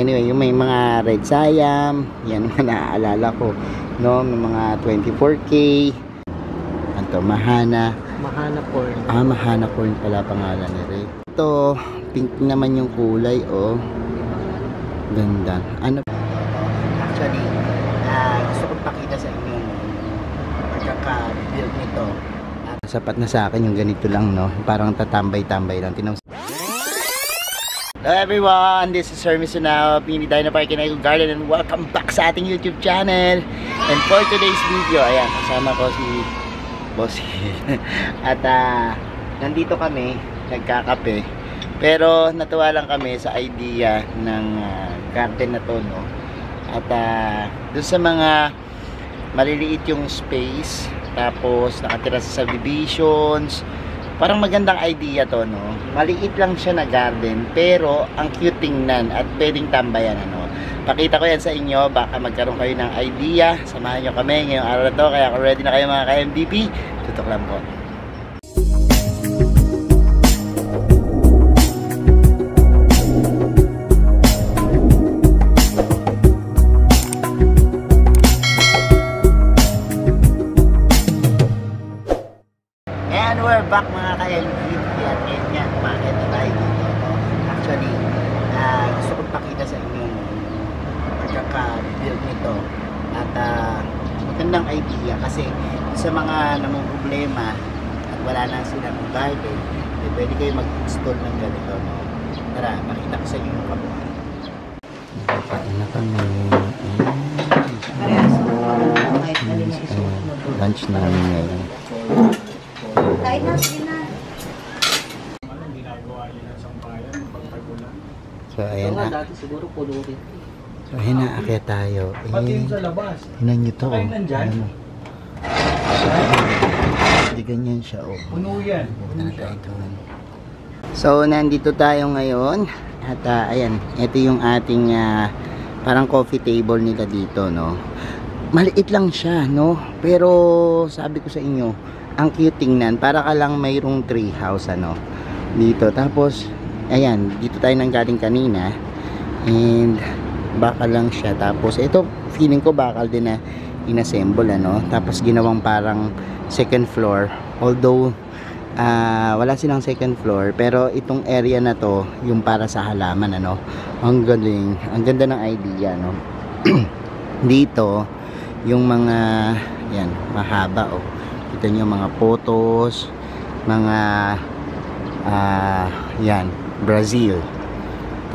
Anyway, yung may mga red siam, yan mga naaalala ko, no? May mga 24K. Anto, Mahana. Mahana corn. Mahana corn pala pangalan ni Ray. Ito, pink naman yung kulay, oh. Ganda. Ano? Actually, gusto kong pakita sa inyo yung pagkaka-build nito. Sapat na sa akin yung ganito lang, no? Parang tatambay-tambay lang. Hello everyone, this is Sir Misunao, Pini Dinopark in Eagle Garden, and welcome back sa ating YouTube channel. And for today's video, ayan, kasama ko si Bossy. At nandito kami, nagkakape. Pero natuwa lang kami sa idea ng garden na to, no? At dun sa mga maliliit yung space, tapos nakatira sa subdivisions, parang magandang idea to, no? Maliit lang siya na garden, pero ang cute tingnan at pwedeng tambayan, ano? Pakita ko yan sa inyo, baka magkaroon kayo ng idea. Samahan nyo kami ngayong araw na to. Kaya kung ready na kayo mga ka-MDP, tutok lang po. And we're back mga ka-MDP. At ngayon nga, kumakit na tayo dito. Actually, gusto kong pakita sa inyo yung pagkaka-build nito. At magandang idea kasi sa mga namumroblema at wala na silang garden, pwede kayo mag-install ng ganito, no? Tara, makita ko sa inyo yung kabuhan. Kain na kami. Lunch namin ngayon. Kain na, sige na. So ayan na. Dati siguro puno rin. So ayan na, akyat tayo. Sa labas. Hinan nyo to, oh. Ano? Hindi ganyan siya, oh. Puno yan. So nandito tayo ngayon. At ayan, ito yung ating parang coffee table nila dito, no? Maliit lang siya, no? Pero sabi ko sa inyo, ang cute tingnan. Para ka lang mayroong tree house, ano? Dito. Tapos ayan, dito tayo nang galing kanina, and bakal lang siya. Tapos ito, feeling ko bakal din na inassemble, ano. Tapos ginawang parang second floor, although wala silang second floor, pero itong area na to yung para sa halaman, ano. Ang galing, ang ganda ng idea, no. Dito yung mga yan, mahaba, oh. Kita nyo mga photos, mga yan, Brazil.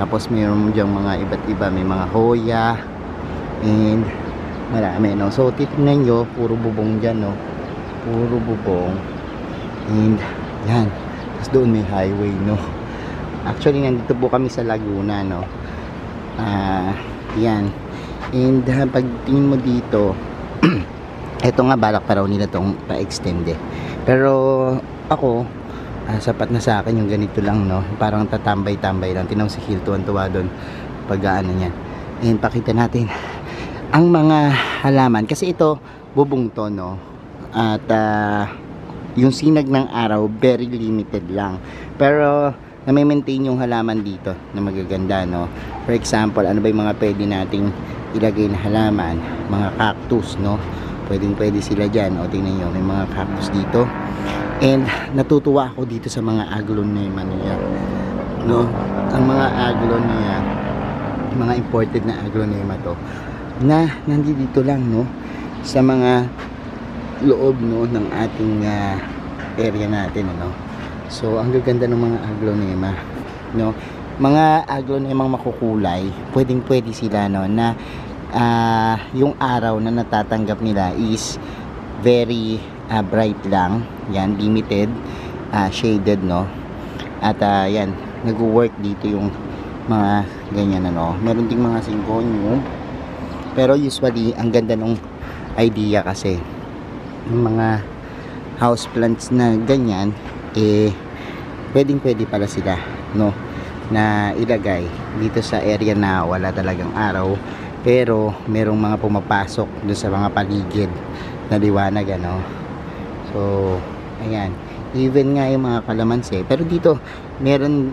Tapos mayroon diyang mga iba't iba, may mga Hoya and marami, no. So titingnan nyo, puro bubong dyan, no. Puro bubong. And yan, tapos doon may highway, no. Actually nandito po kami sa Laguna, no. Yan. And pagtingin mo dito eto nga, balak pa raw nila tong pa-extend, eh. Pero ako, sapat na sa akin yung ganito lang, no. Parang tatambay-tambay lang. Tinawag si Hill, tuwan-tuwa doon pag ano niyan. And pakita natin ang mga halaman, kasi ito bubong to, no. At yung sinag ng araw very limited lang, pero na-maintain yung halaman dito na magaganda, no. For example, ano ba yung mga pwede nating ilagay na halaman? Mga cactus, no. Pwede sila dyan. O tingnan nyo, may mga cactus dito. And natutuwa ako dito sa mga aglonema niya, no. Ang mga aglonema, mga imported na aglonema to, na nandito lang, no, sa mga loob, no, ng ating area natin, ano. So ang gaganda ng mga aglonema, no. Mga aglonemang makukulay, pwede sila, no, na yung araw na natatanggap nila is very bright lang. Yan, limited, shaded, no. At yan, nag-work dito yung mga ganyan, ano. Meron ding mga syngonium, pero usually ang ganda ng idea kasi yung mga house plants na ganyan, eh pwede pala sila, no, na ilagay dito sa area na wala talagang araw, pero merong mga pumapasok doon sa mga paligid na liwanag, ano. So ayan, Even nga yung mga kalamansi. Pero dito, meron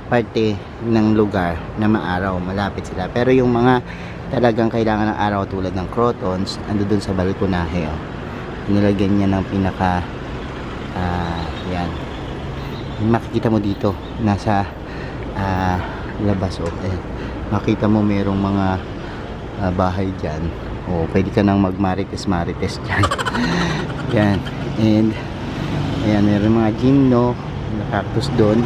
parte ng lugar na maaraw, malapit sila. Pero yung mga talagang kailangan ng araw tulad ng crotons, ando dun sa balkonahe. Oh. Nilagyan niya ng pinaka, yan. Makikita mo dito, nasa labas. Oh. Makita mo merong mga bahay dyan. O, pwede ka nang magmarites-marites dyan. Yan. And, ayan, meron mga gymno, cactus doon.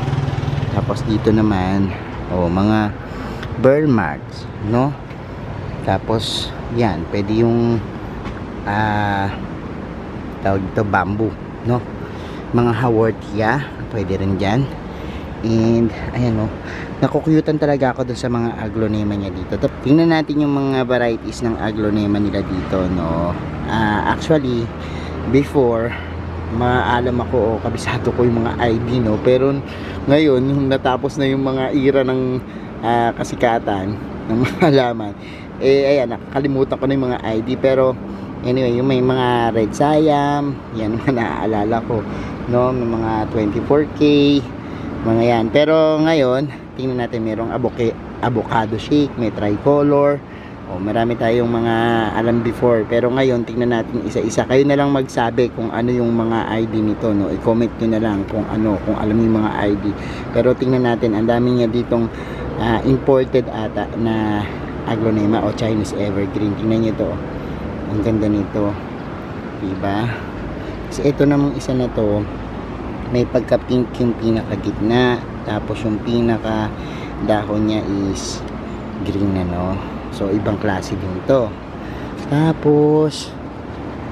Tapos dito naman, mga burn marks, no? Tapos, yan, pwede yung tawag dito, bamboo, no? Mga haworthia, pwede rin dyan. And, ayan, no? Nakukuyutan talaga ako dun sa mga aglonema niya dito. Tingnan natin yung mga varieties ng aglonema nila dito, no? Actually, before, maalam ako o kabisado ko yung mga ID, no? Pero ngayon, yung natapos na yung mga era ng kasikatan ng mga halaman, ayan, nakakalimutan ko na yung mga ID. Pero anyway, yung may mga red siam, yan mga naaalala ko, no? May mga 24K, mga yan. Pero ngayon, tingnan natin, merong avocado shake, may tricolor. Marami tayong mga alam before, pero ngayon tingnan natin isa-isa. Kayo na lang magsabi kung ano yung mga ID nito, no? I-comment nyo na lang kung ano, kung alam yung mga ID. Pero tingnan natin, ang dami niya ditong imported ata na aglonema o Chinese evergreen. Tingnan nyo to, ang ganda nito, diba? Kasi ito namang isa na to, may pagka pink yung pinaka gitna, tapos yung pinaka dahon niya is green na, no? So, ibang klase din ito. Tapos,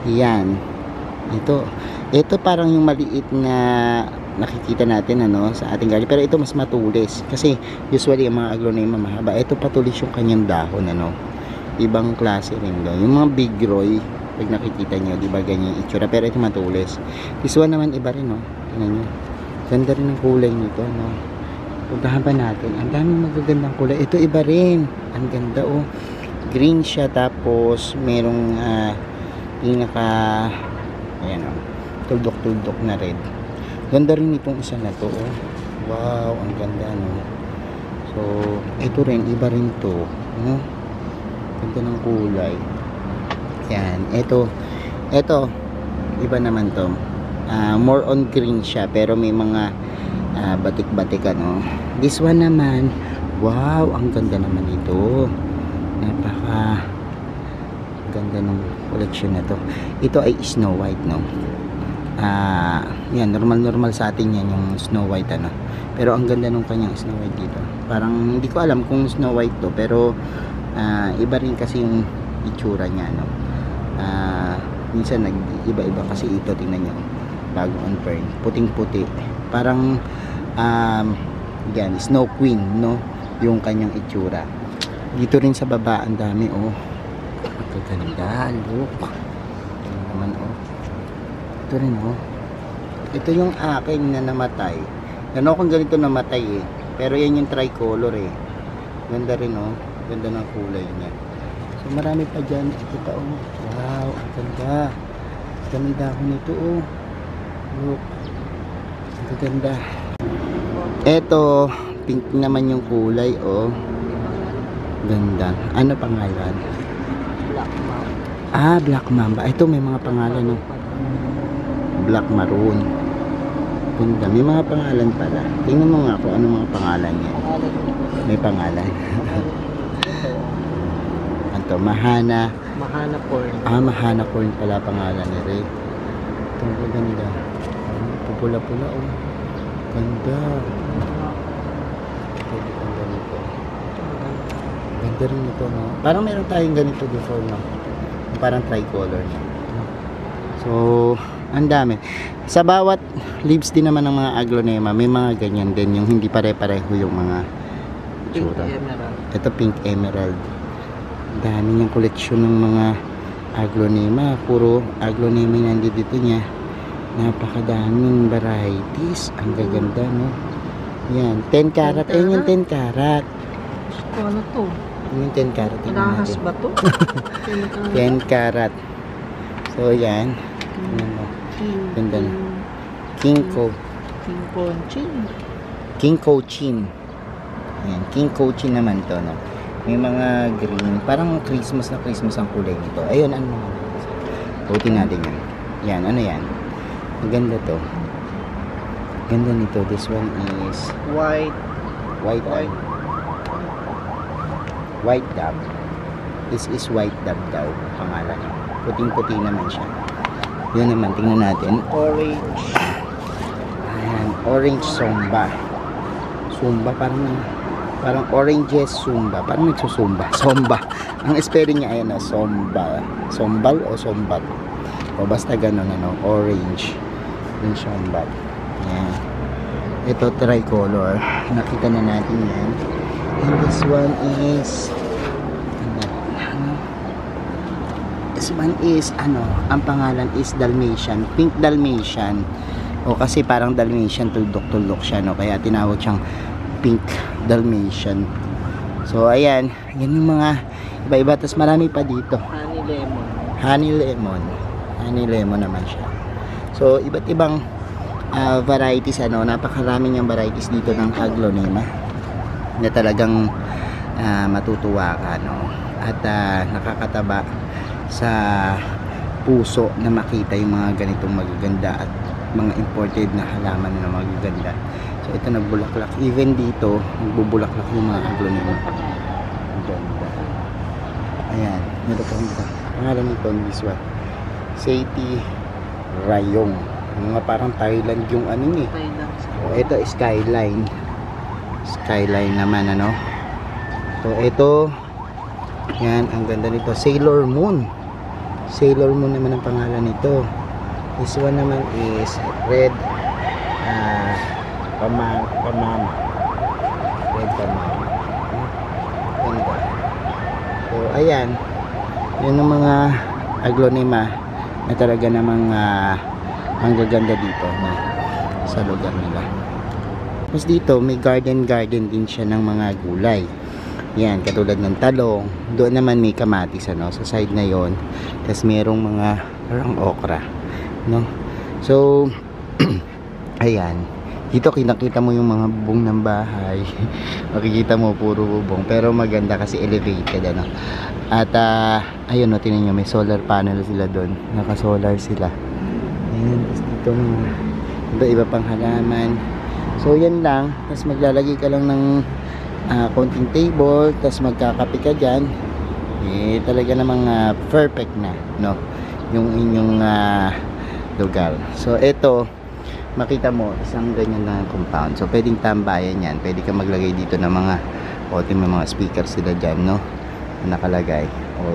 yan. Ito parang yung maliit na nakikita natin, ano, sa ating garden. Pero ito mas matulis. Kasi, usually, yung mga aglonema mahaba. Ito patulis yung kanyang dahon, ano. Ibang klase rin doon. Yung mga big roy, pag nakikita nyo, di ba, ganyan yung itsura. Pero ito matulis. This one naman, iba rin, no. Tingnan nyo. Ganda rin ang kulay nito, no. Puntahan pa natin. Ang daming magagandang kulay. Ito iba rin. Ang ganda, oh. Green siya, tapos merong pinaka, ayan, oh, tuldok-tuldok na red. Ganda rin itong isa na to, oh. Wow, ang ganda, no. So, ito rin, iba rin to, no. Ganda ng kulay. Yan, ito, iba naman to. More on green siya, pero may mga batik-batik, ano. This one naman, wow, ang ganda naman ito. Napaka ganda ng collection na to. Ito ay Snow White, no. Yan, normal sa atin yan yung Snow White, ano. Pero ang ganda nung kanyang Snow White dito. Parang hindi ko alam kung Snow White to, pero iba rin kasi yung itsura niya, no. Minsan nag-iba-iba kasi ito, tingnan nyo, bago on fern, puting-puti, parang yan, Snow Queen, no, yung kanyang itsura. Dito rin sa baba, ang dami, oh. Ang ganda, look. Ito naman, oh. Ito rin, oh. Ito yung akin na namatay. Ano kung ganito namatay, eh. Pero yan yung tricolor, eh. Ganda rin, oh. Ganda ng kulay niya. So, marami pa dyan. Ito pa, oh. Wow, ang ganda. Ganda ako nito, oh. Look. Ang ganda. Ito, pink naman yung kulay, oh. Ganda. Ano pangalan? Black Mamba. Black Mamba. Ito may mga pangalan, no? Black Maroon. Ganda. May mga pangalan pala. Tingnan mo nga kung ano mga pangalan niya. May pangalan. Ito, Mahana. Mahana Corn. Mahana Corn pala pangalan ni Ray. Ito, ganda. Pupula-pula, oh. Ganda. Ganda nito. Ganda rin ito, no? Parang meron tayong ganito before, no? Parang tricolor niya. So, ang dami. Sa bawat leaves din naman ng mga aglonema, may mga ganyan din, yung hindi pare-pareho yung mga Pink itsura. Emerald. Ito, Pink Emerald. Ang dami niyang koleksyon ng mga aglonema. Puro aglonema yung nandito niya. Napakadaming varieties. Ang gaganda, no? Yan, 10 karat. Ayun yung 10 karat. Ano to? Yung 10 karat. Nahas ba to? 10 karat. So, yan. Yan mo. Ganda na. King Co. King Conchin. King Cochin. Ayan, King Cochin naman to, no? May mga green. Parang Christmas na Christmas ang kulay nito. Ayun, ano naman. Buti natin yan. Yan, ano yan? Maganda to. Ganda nito. This one is White. white White. white dove. This is white dove daw pangalan niya. Puting-puti naman siya. Yun naman, tingnan natin. Orange. Ayan, orange somba. Sumba, parang oranges sumba. Parang nagsusumba. Somba. Ang spelling niya, ayan na, somba. Sombal o sombat. O basta ganun, ano, orange. Yung sombat. Ayan. Ito, tricolor. Nakita na natin yan. And this one is ang pangalan is Dalmatian, pink Dalmatian. O kasi parang Dalmatian, tuldok-tuldok siya, no? Kaya tinawag siyang pink Dalmatian. So ayan, yan yung mga iba-iba. Tapos marami pa dito. Honey lemon. Honey lemon. Honey lemon naman siya. So iba't ibang varieties, ano, napakarami niyang varieties dito ng Aglonema na talagang matutuwa ka, no? At nakakataba sa puso na makita yung mga ganitong magaganda at mga imported na halaman na magaganda. So ito nagbulaklak, even dito nagbubulaklak yung mga Aglonema. Ang ganda. Ayan, meron pa rin ito. Pangalan nito, this one, Seti Rayong. Mga parang Thailand yung ano eh. Thailand. So ito Skyline. Skyline naman, ano. So ito, yan, ang ganda nito, Sailor Moon. Sailor Moon naman ang pangalan nito. This one naman is Red Pamama. Red Pamama. Ganda. So ayan, yun ang mga Aglonema na talaga namang ang gaganda dito, no, sa lugar nila. Tapos dito may garden din siya ng mga gulay. Yan, katulad ng talong. Doon naman may kamatis, ano, sa side na yon. Tapos merong mga parang okra, no. So ayan, dito kinakita mo yung mga bubong ng bahay. Makikita mo puro bubong, pero maganda kasi elevated, ano. At ayun, no, tingnan nyo, may solar panel sila doon. Naka-solar sila. Ayan, tapos dito iba pang halaman. So yan lang. Tapos maglalagay ka lang ng konting table, tapos magkakape ka dyan. Eh talaga namang perfect na, no, yung inyong lugar. So ito, makita mo isang ganyan na compound. So pwedeng tambayan yan. Pwede ka maglagay dito ng mga may mga speakers sila dyan, no, na nakalagay. O,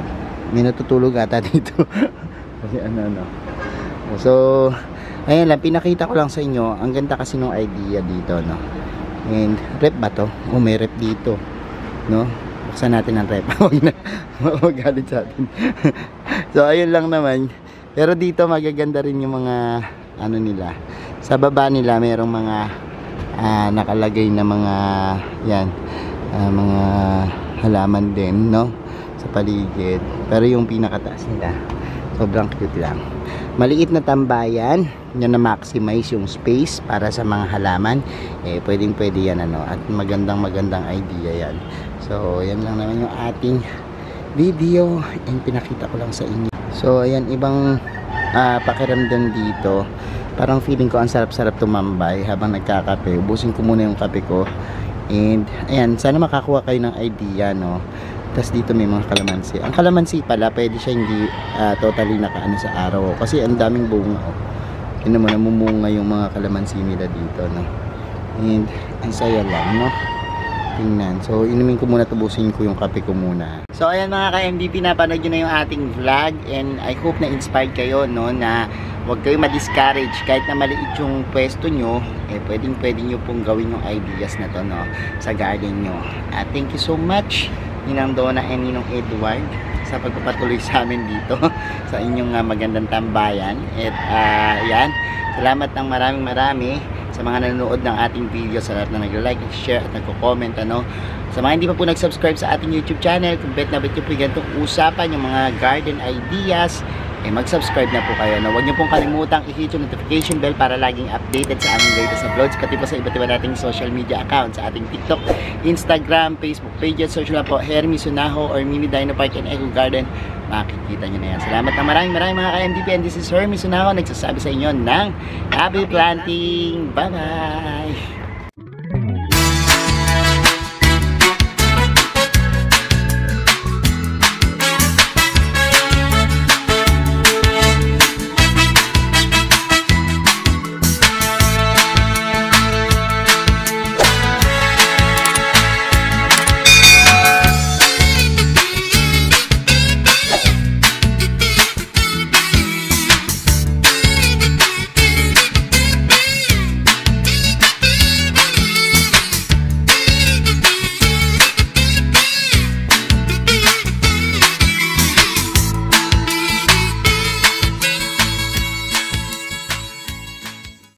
may natutulog ata dito. Kasi ano. So ayan lang, pinakita ko lang sa inyo. Ang ganda kasi ng idea dito, no. And rep ba to? O may rep dito, no. Buksan natin ang rep. Huwag na, magalit sa atin. So ayun lang naman. Pero dito magaganda rin yung mga ano nila. Sa baba nila mayroong mga nakalagay na mga yan, mga halaman din, no, sa paligid. Pero yung pinakataas nila sobrang cute lang. Maliit na tambayan na na-maximize yung space para sa mga halaman. Eh pwedeng pwede yan, ano, at magandang idea yan. So yan lang naman yung ating video and pinakita ko lang sa inyo. So ayan, ibang pakiramdam dito. Parang feeling ko ang sarap-sarap tumambay habang nagkakape. Ubusin ko muna yung kape ko. And ayan, sana makakuha kayo ng idea, no. Tapos dito may mga kalamansi. Ang kalamansi pala, pwede siya hindi totally nakaano sa araw. Kasi ang daming bunga, oh. Yun naman, namumunga yung mga kalamansi nila dito, no. And ang saya lang, no. Tingnan. So inumin ko muna, tubusin ko yung kape ko muna. So ayan mga ka-MDP, napanood nyo na yung ating vlog. And I hope na inspired kayo, no, na huwag kayo ma-discourage. Kahit na maliit yung pwesto nyo, eh pwedeng nyo pong gawin yung ideas na to, no, sa garden nyo. Thank you so much, Ninang Donna and Ninong Edward, sa pagpapatuloy sa amin dito sa inyong magandang tambayan. At yan, salamat ng marami sa mga nanonood ng ating video, sa lahat na nag-like, share at nagko-comment, ano. Sa mga hindi pa po nag-subscribe sa ating YouTube channel, kung bet na bet nyo po yung ganitong usapan, yung mga garden ideas, mag-subscribe na po kayo. Huwag niyo pong kalimutang i-hit yung notification bell para laging updated sa aming latest uploads, pati po sa iba't iba nating social media accounts, sa ating TikTok, Instagram, Facebook pages. Search lang po Hermy Sunaho or Mini Dino Park and Eco Garden. Makikita nyo na yan. Salamat na maraming mga ka-MDP, and this is Hermy Sunaho nagsasabi sa inyo ng happy planting. Bye-bye!